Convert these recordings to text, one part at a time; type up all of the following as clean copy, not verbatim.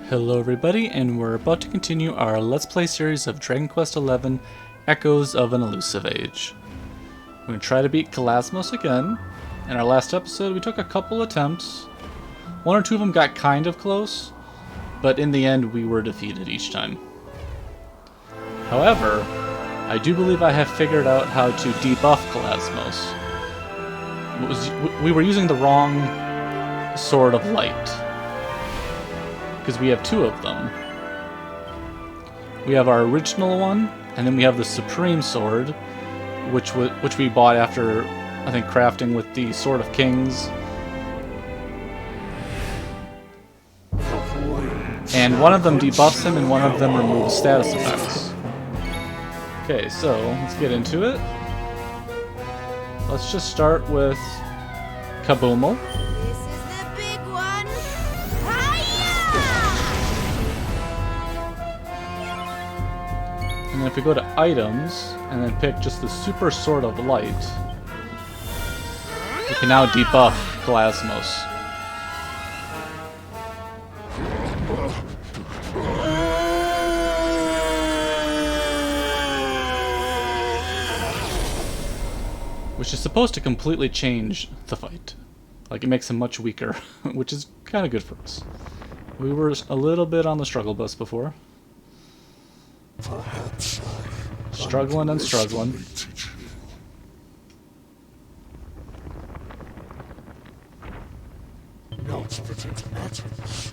Hello everybody, and we're about to continue our Let's Play series of Dragon Quest XI Echoes of an Elusive Age. We're going to try to beat Kalasmos again. In our last episode we took a couple attempts. One or two of them got kind of close, but in the end we were defeated each time. However, I do believe I have figured out how to debuff Kalasmos. We were using the wrong Sword of Light, because we have two of them. We have our original one, and then we have the Supreme Sword, which we bought after, I think, crafting with the Sword of Kings. And one of them debuffs him, and one of them removes status effects. Okay, so let's get into it. Let's just start with Kabumo. And then if we go to items, and then pick just the Super Sword of Light, we can now debuff Kalasmos. Which is supposed to completely change the fight. Like, it makes him much weaker, which is kind of good for us. We were a little bit on the struggle bus before. Perhaps struggling and struggling. Not that it matters.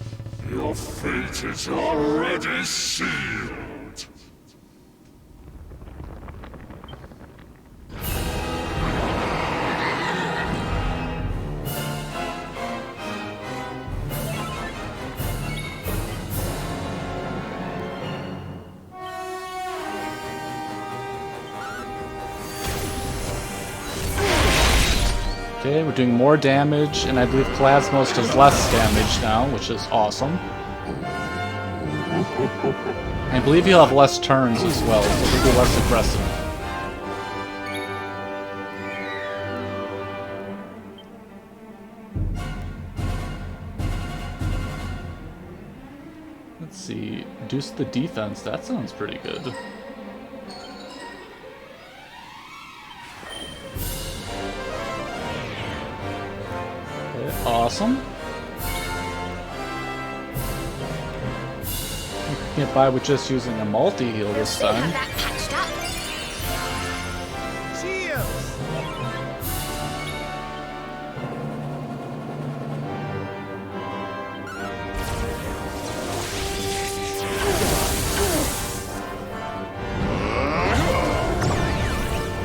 Your fate is already sealed. Okay, we're doing more damage, and I believe Kalasmos does less damage now, which is awesome. I believe he'll have less turns as well, so he'll be less aggressive. Let's see, reduce the defense, that sounds pretty good. Awesome. You can get by with just using a multi-heal this time.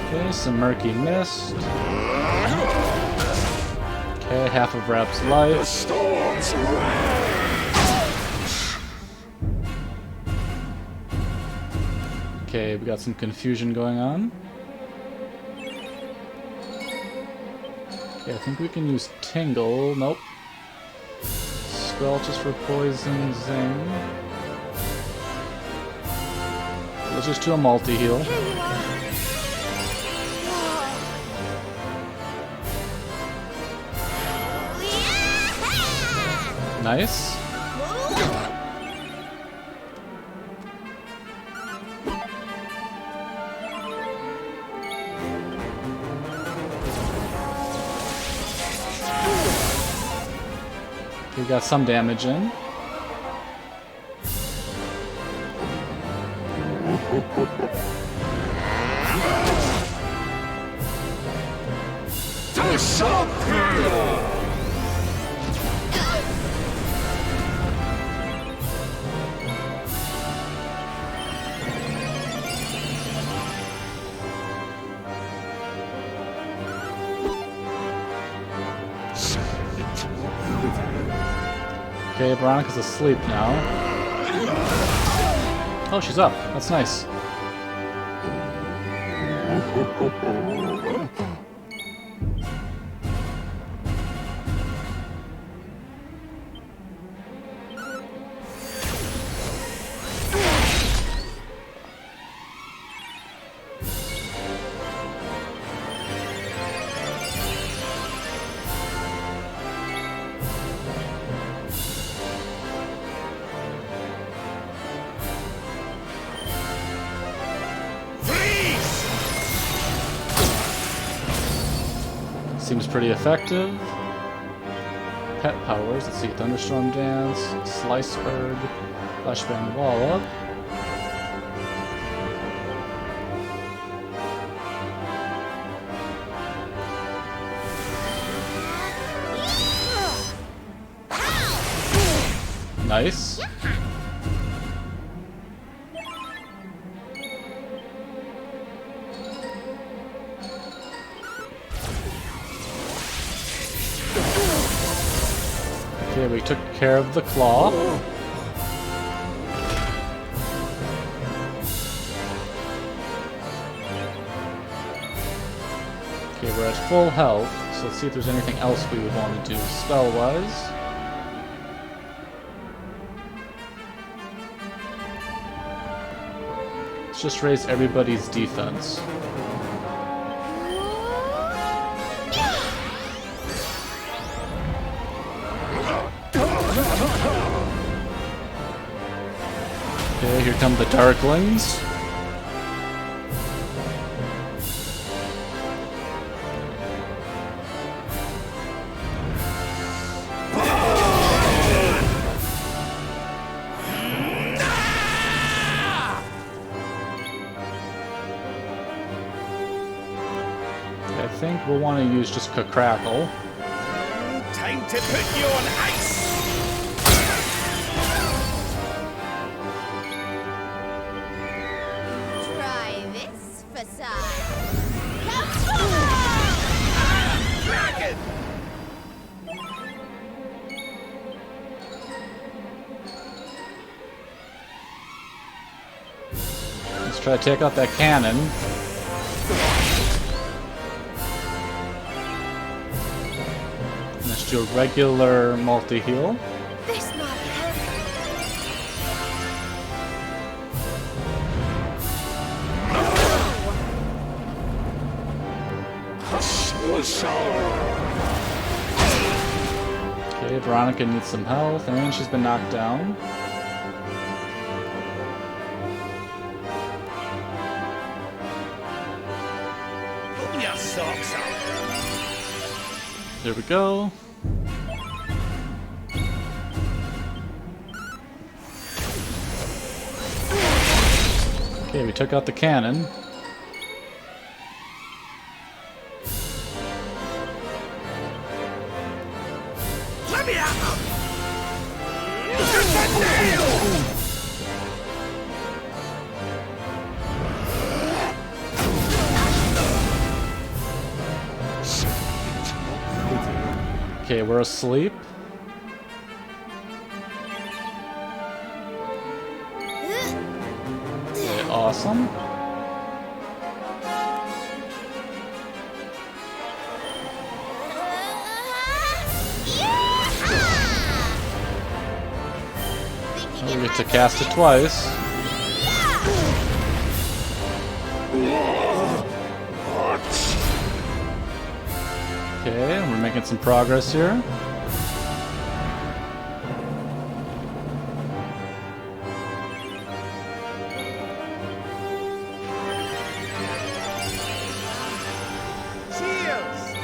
Okay, some Murky Mist. Okay, half of Rap's life. Okay, we got some confusion going on. Okay, I think we can use Tingle. Nope. Squelch is for poison. Zing. Let's just do a multi-heal. Nice. We got some damage in. Okay, Veronica's asleep now. Oh, she's up. That's nice. Seems pretty effective. Pet powers, let's see, Thunderstorm Dance, Sliceberg, Flashbang Wallop. Nice. Okay, we took care of the claw. Okay, we're at full health, so let's see if there's anything else we would want to do spell-wise. Let's just raise everybody's defense. Okay, here come the Darklings. I think we'll want to use just Crackle. Time to put you on ice! Try this facade. Dragon! Let's try to take out that cannon. Let's do a regular multi-heal. This might help. Okay, Veronica needs some health, and she's been knocked down. Pull your socks up! There we go. Okay, we took out the cannon. Let me out! Just a nail! Okay, we're asleep. Okay, awesome. We get to cast it twice. Okay, we're making some progress here. Cheers!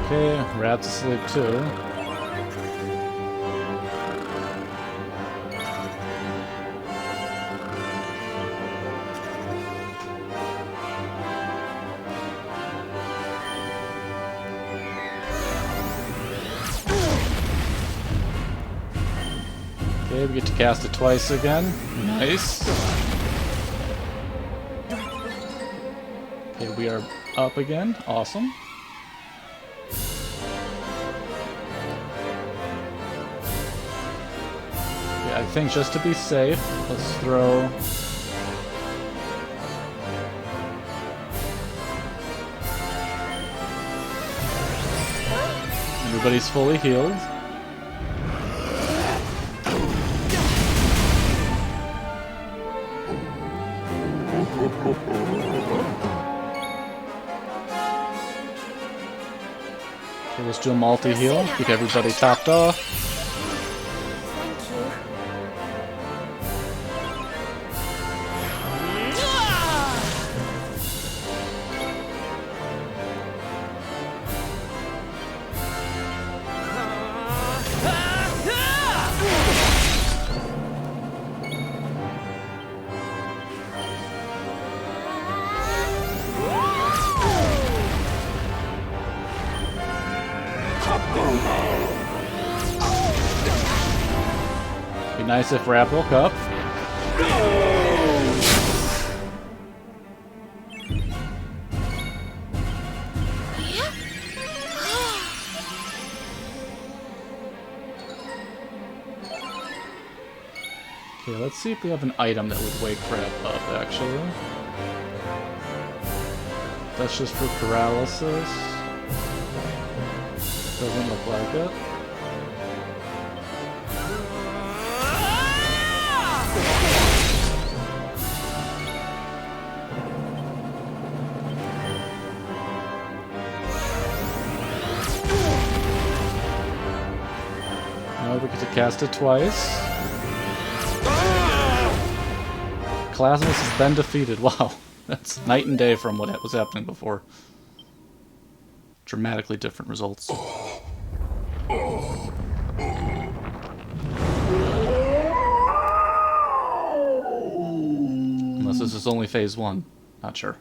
Okay, Rat's asleep too. Okay, we get to cast it twice again. Nice. Okay, we are up again. Awesome. think just to be safe, let's throw... Everybody's fully healed. Okay, let's do a multi-heal. Keep everybody topped off. Be nice if Rap woke up. Okay, let's see if we have an item that would wake Rap up, actually. That's just for paralysis. Doesn't look like it. Now we get to cast it twice. Classimus has been defeated. Wow, that's night and day from what was happening before. Dramatically different results. Unless this is only phase 1. Not sure.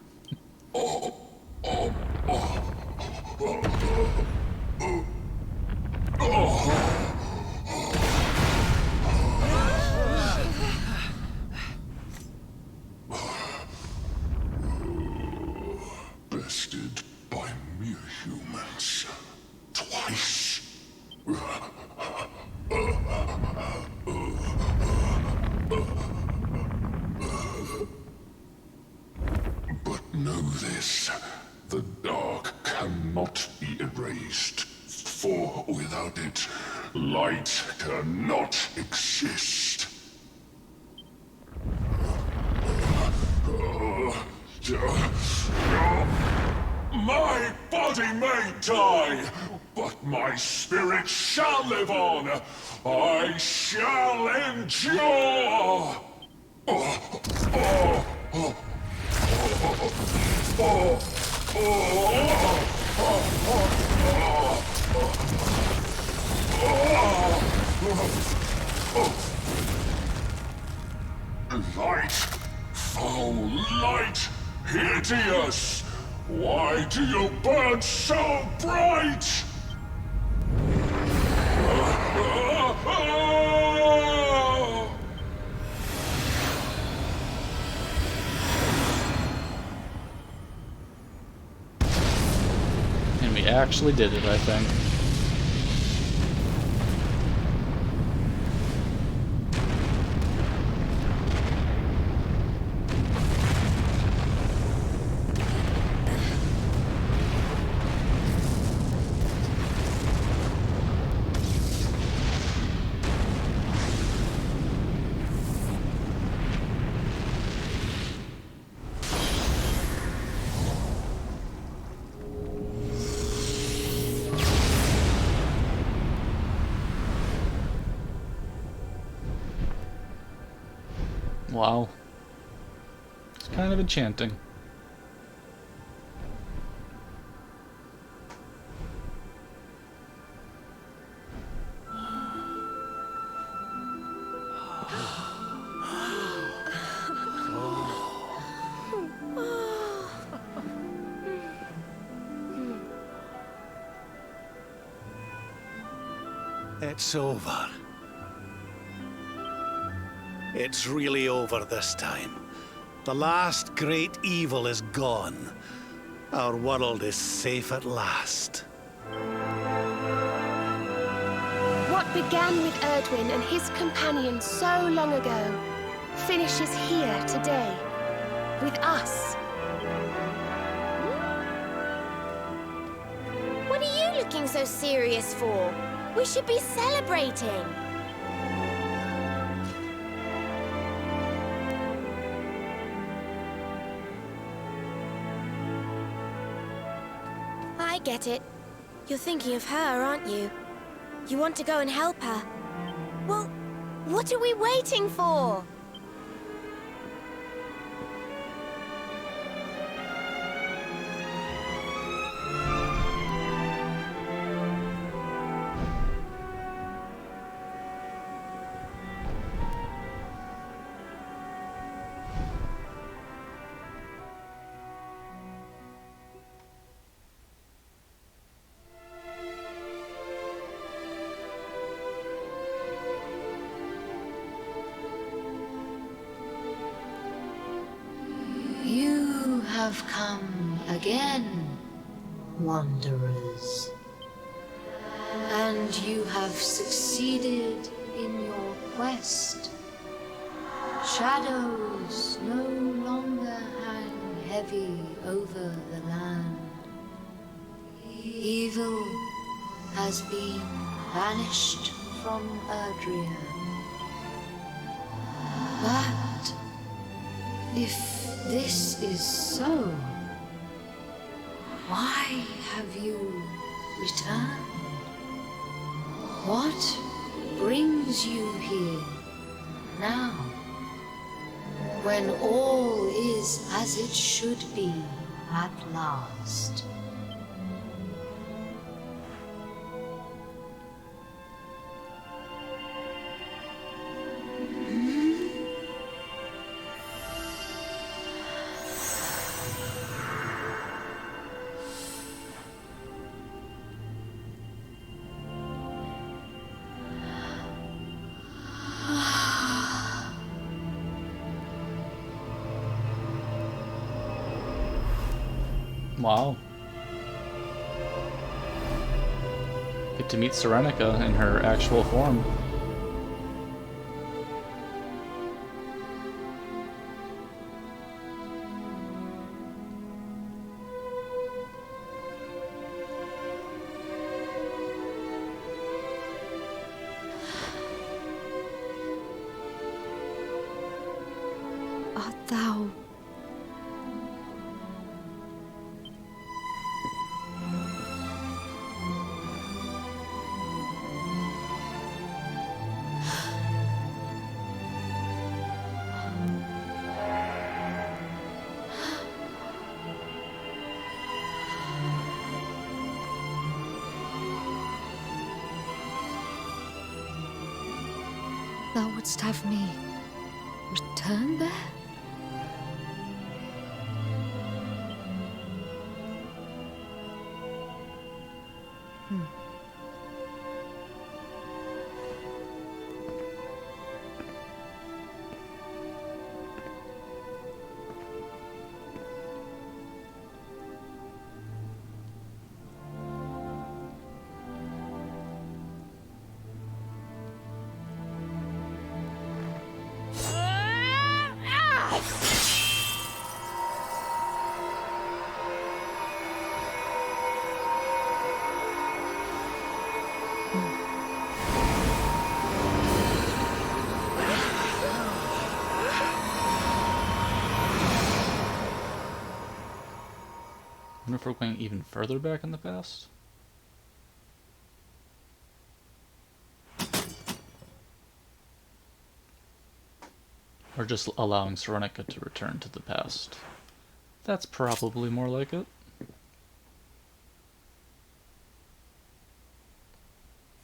Bested by mere humans. Twice. But know this, the dark cannot be erased, for without it, light cannot exist. My body may die, but my spirit shall live on. I shall endure. Light, foul light, hideous. Why do you burn so bright? And we actually did it, I think. Wow. It's kind of enchanting. It's over. It's really over this time. The last great evil is gone. Our world is safe at last. What began with Erdwin and his companions so long ago finishes here today, with us. What are you looking so serious for? We should be celebrating. I get it. You're thinking of her, aren't you? You want to go and help her. Well, what are we waiting for? You have come again, wanderers. And you have succeeded in your quest. Shadows no longer hang heavy over the land. Evil has been banished from Erdrea. But if this is so, why have you returned? What brings you here now, when all is as it should be at last? Wow. Get to meet Serenica in her actual form. Art thou? Thou wouldst have me return there? I wonder if we're going even further back in the past. Or just allowing Serenica to return to the past. That's probably more like it.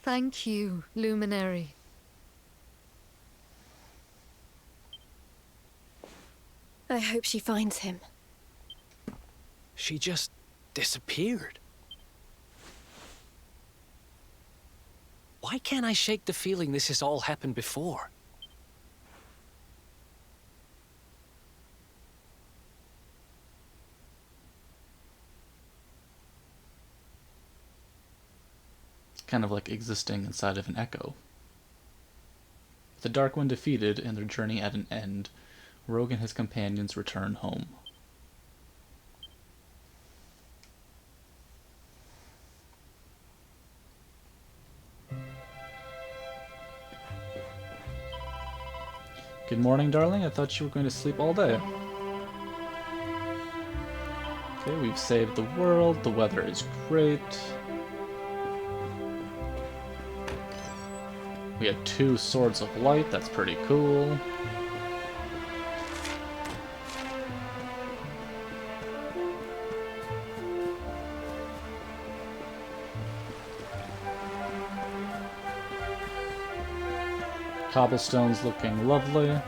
Thank you, Luminary. I hope she finds him. She just disappeared. Why can't I shake the feeling this has all happened before? kind of like existing inside of an echo. With the Dark One defeated and their journey at an end, Rogue and his companions return home. Good morning, darling. I thought you were going to sleep all day. Okay, we've saved the world. The weather is great. We have 2 swords of light. That's pretty cool. Cobblestone's looking lovely.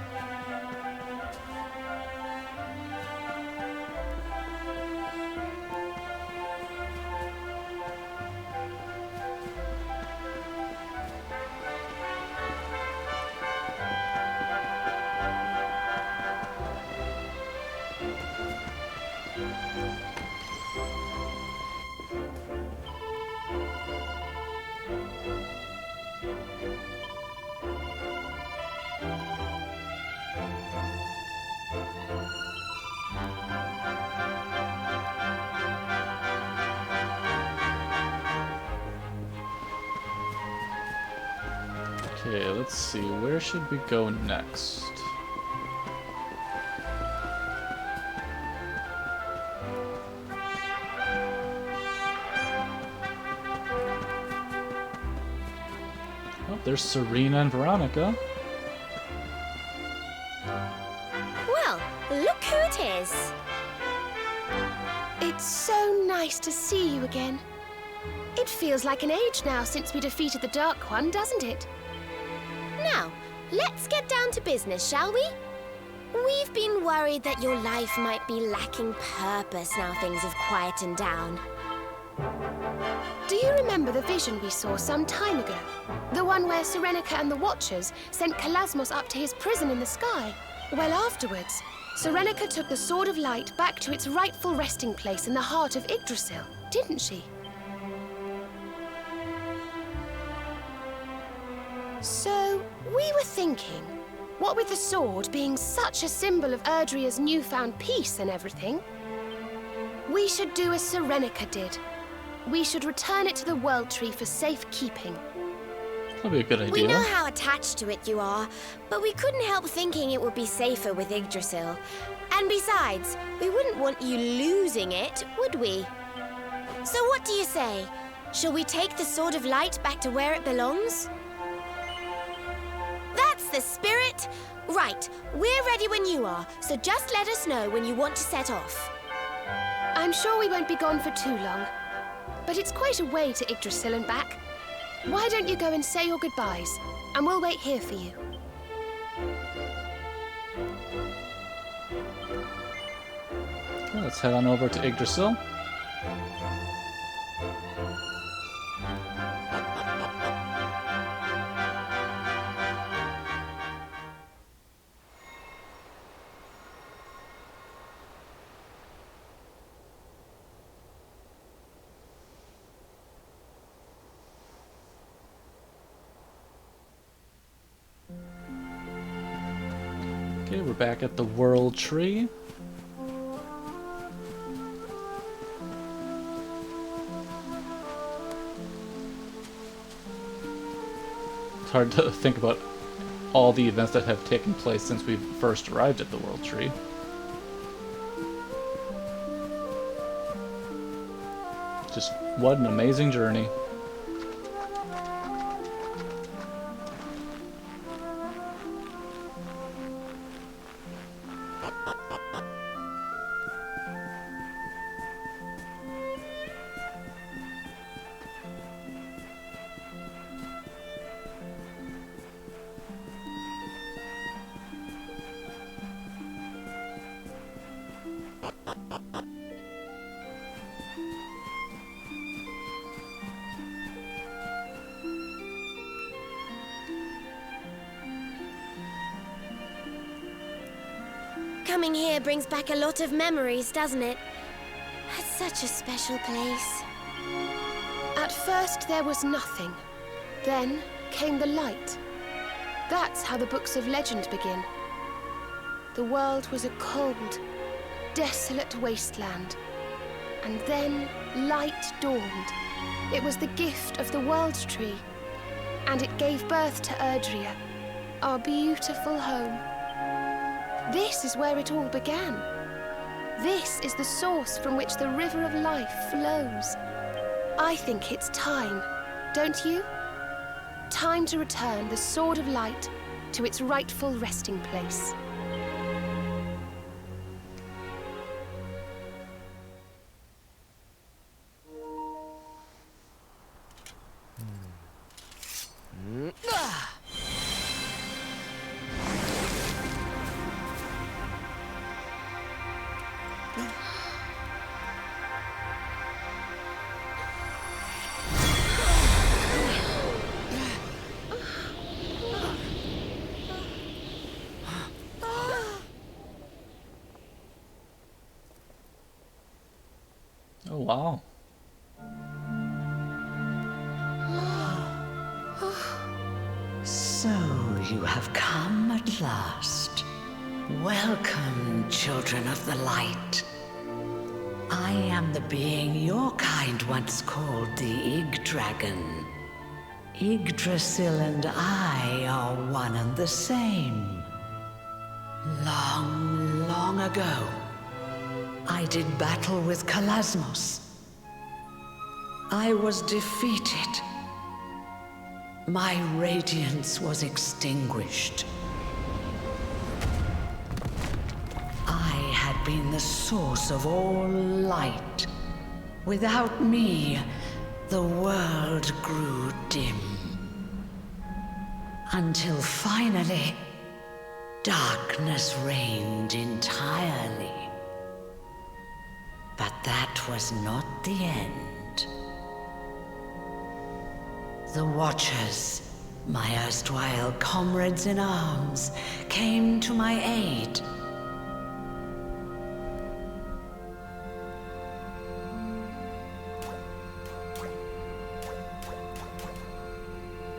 Okay, let's see, where should we go next? Oh, there's Serena and Veronica. Well, look who it is. It's so nice to see you again. It feels like an age now since we defeated the Dark One, doesn't it? Now, let's get down to business, shall we? We've been worried that your life might be lacking purpose now things have quietened down. Do you remember the vision we saw some time ago? The one where Serenica and the Watchers sent Kalasmos up to his prison in the sky? Well, afterwards, Serenica took the Sword of Light back to its rightful resting place in the heart of Yggdrasil, didn't she? So, we were thinking, what with the sword being such a symbol of Erdrea's newfound peace and everything, we should do as Serenica did. We should return it to the World Tree for safekeeping. That'd be a good idea. We know how attached to it you are, but we couldn't help thinking it would be safer with Yggdrasil. And besides, we wouldn't want you losing it, would we? So what do you say? Shall we take the Sword of Light back to where it belongs? That's the spirit! Right, we're ready when you are, so just let us know when you want to set off. I'm sure we won't be gone for too long, but it's quite a way to Yggdrasil and back. Why don't you go and say your goodbyes, and we'll wait here for you. Okay, let's head on over to Yggdrasil. Okay, we're back at the World Tree. It's hard to think about all the events that have taken place since we first arrived at the World Tree. Just what an amazing journey. Coming here brings back a lot of memories, doesn't it? It's such a special place. At first there was nothing. Then came the light. That's how the books of legend begin. The world was a cold, desolate wasteland. And then light dawned. It was the gift of the World Tree. And it gave birth to Erdrea, our beautiful home. This is where it all began. This is the source from which the river of life flows. I think it's time, don't you? Time to return the Sword of Light to its rightful resting place. Oh, wow. So you have come at last. Welcome, children of the light. I am the being your kind once called the Yggdragon. Yggdrasil and I are one and the same. Long, long ago, I did battle with Kalasmos. I was defeated. My radiance was extinguished. I had been the source of all light. Without me, the world grew dim. Until finally, darkness reigned entirely. But that was not the end. The Watchers, my erstwhile comrades in arms, came to my aid.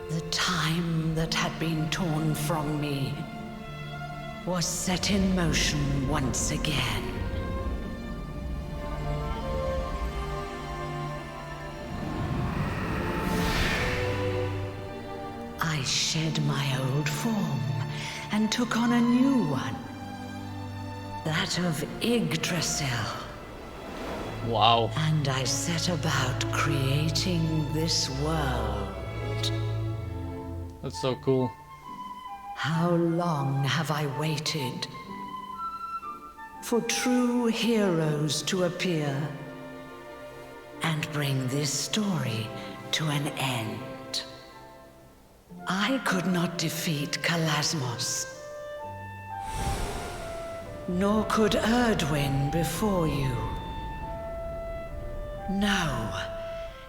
The time that had been torn from me was set in motion once again. I shed my old form and took on a new one. That of Yggdrasil. Wow. And I set about creating this world. That's so cool. How long have I waited for true heroes to appear and bring this story to an end? I could not defeat Kalasmos, nor could Erdwin before you. No,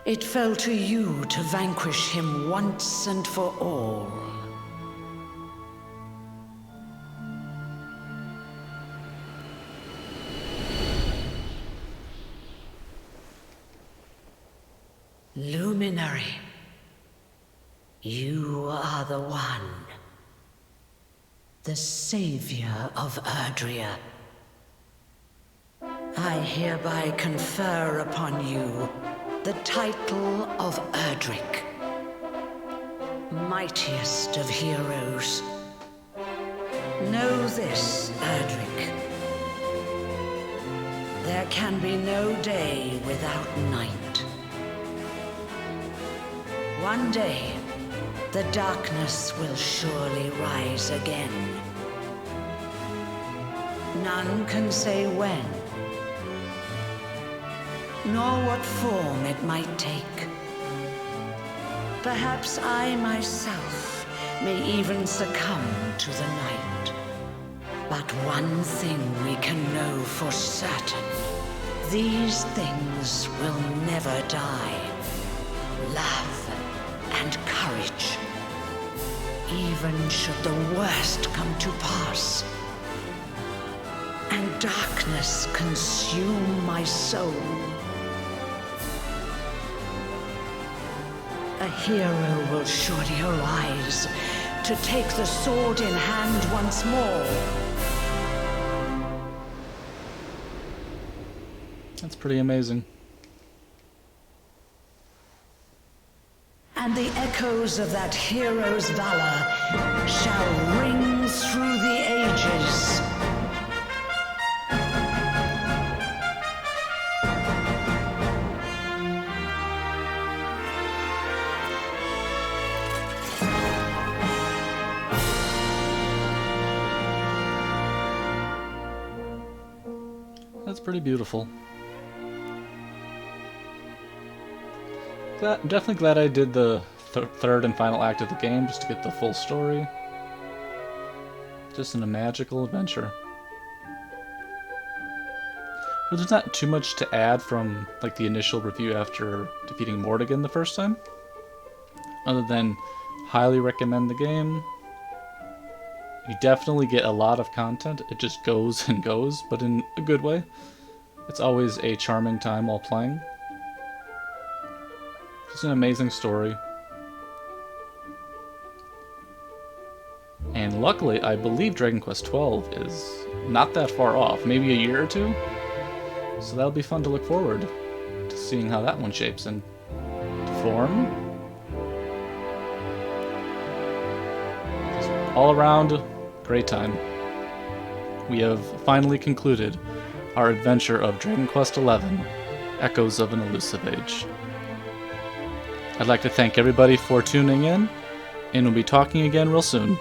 it fell to you to vanquish him once and for all. Luminary, you are the one. The savior of Erdrea. I hereby confer upon you the title of Erdrick, mightiest of heroes. Know this, Erdrick. There can be no day without night. One day, the darkness will surely rise again. None can say when, nor what form it might take. Perhaps I myself may even succumb to the night. But one thing we can know for certain. These things will never die. Love and courage. Even should the worst come to pass, and darkness consume my soul, A hero will surely arise to take the sword in hand once more. That's pretty amazing. And the echoes of that hero's valor shall ring through the ages. That's pretty beautiful. I'm definitely glad I did the third and final act of the game just to get the full story. Just in a magical adventure. But there's not too much to add from like the initial review after defeating Morrigan the first time. Other than highly recommend the game. You definitely get a lot of content. It just goes and goes, but in a good way. It's always a charming time while playing. It's an amazing story. And luckily, I believe Dragon Quest XII is not that far off. Maybe a year or two? So that'll be fun to look forward to seeing how that one shapes in form. Just all around, great time. We have finally concluded our adventure of Dragon Quest XI, Echoes of an Elusive Age. I'd like to thank everybody for tuning in, and we'll be talking again real soon.